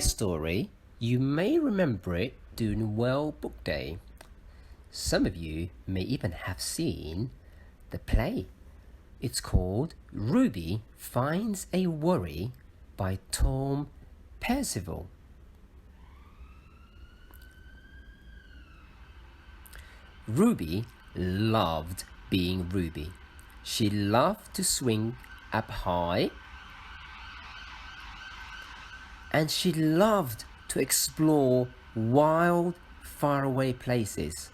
this story, you may remember it during World Book Day. Some of you may even have seen the play. It's called Ruby Finds a Worry by Tom Percival. Ruby loved being Ruby. She loved to swing up high, and she loved to explore wild, faraway places.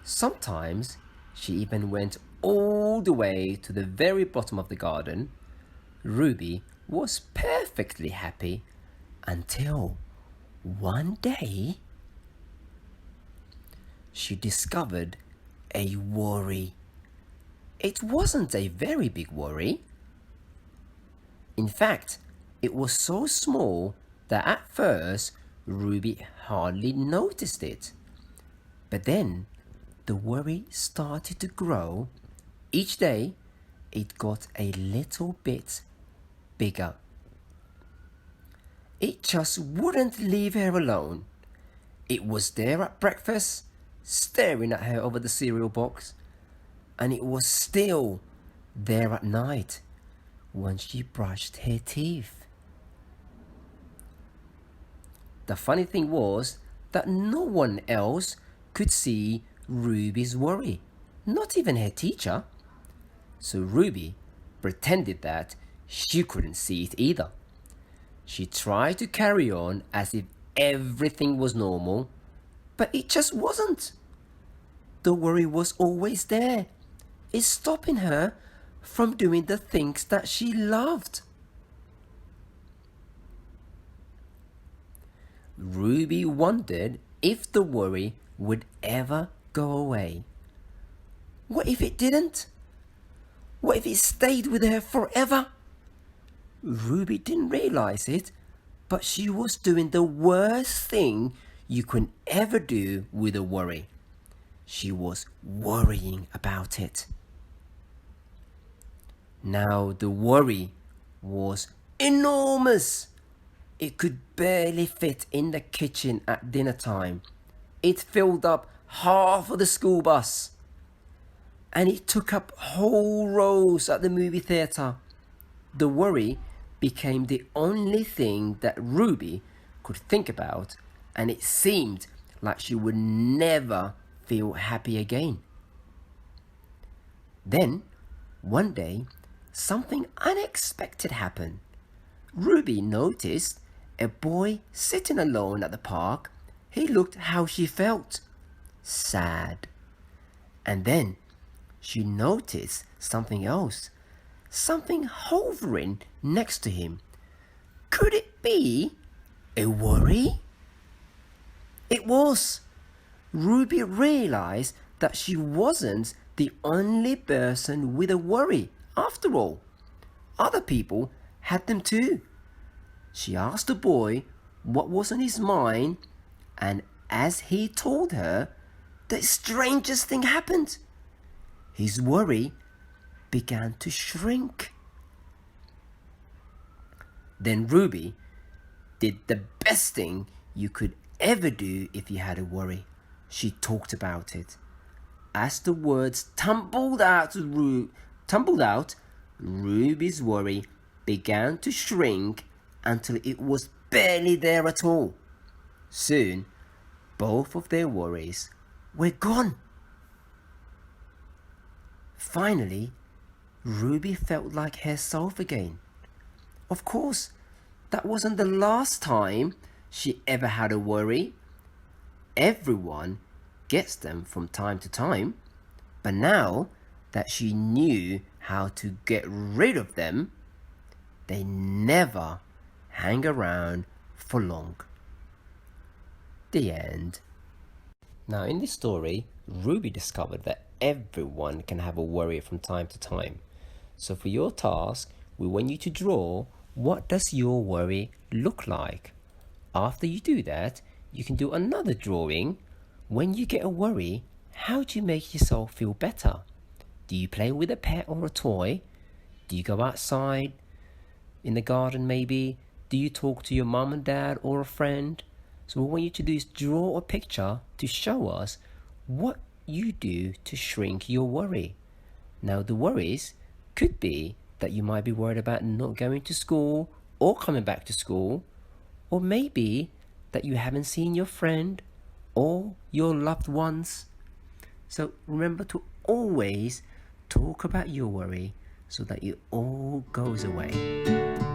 Sometimes she even went all the way to the very bottom of the garden. Ruby was perfectly happy until one day she discovered a worry. It wasn't a very big worry. In fact, it was so small that at first Ruby hardly noticed it. But then the worry started to grow. Each day it got a little bit bigger. It just wouldn't leave her alone. It was there at breakfast, staring at her over the cereal box, and it was still there at night when she brushed her teeth. The funny thing was that no one else could see Ruby's worry, not even her teacher. So Ruby pretended that she couldn't see it either. She tried to carry on as if everything was normal, but it just wasn't. The worry was always there. It's stopping her from doing the things that she loved. Ruby wondered if the worry would ever go away. What if it didn't? What if it stayed with her forever? Ruby didn't realize it, but she was doing the worst thing you could ever do with a worry. She was worrying about it. Now the worry was enormous. It could barely fit in the kitchen at dinner time. It filled up half of the school bus. And it took up whole rows at the movie theatre. The worry became the only thing that Ruby could think about, and it seemed like she would never feel happy again. Then, one day, something unexpected happened. Ruby noticed a boy sitting alone at the park. He looked how she felt, sad. And then she noticed something else, something hovering next to him. Could it be a worry? It was. Ruby realized that she wasn't the only person with a worry. After all, other people had them too. She asked the boy what was on his mind, and as he told her, the strangest thing happened. His worry began to shrink. Then Ruby did the best thing you could ever do if you had a worry. She talked about it. As the words tumbled out, Ruby's worry began to shrink until it was barely there at all. Soon, both of their worries were gone. Finally, Ruby felt like herself again. Of course, that wasn't the last time she ever had a worry. Everyone gets them from time to time, but now that she knew how to get rid of them, they never hang around for long. The end. Now in this story, Ruby discovered that everyone can have a worry from time to time. So for your task, we want you to draw what does your worry look like. After you do that, you can do another drawing. When you get a worry, how do you make yourself feel better? Do you play with a pet or a toy? Do you go outside in the garden maybe? Do you talk to your mom and dad or a friend? So what we want you to do is draw a picture to show us what you do to shrink your worry. Now, the worries could be that you might be worried about not going to school or coming back to school, or maybe that you haven't seen your friend or your loved ones. So remember to always talk about your worry so that it all goes away.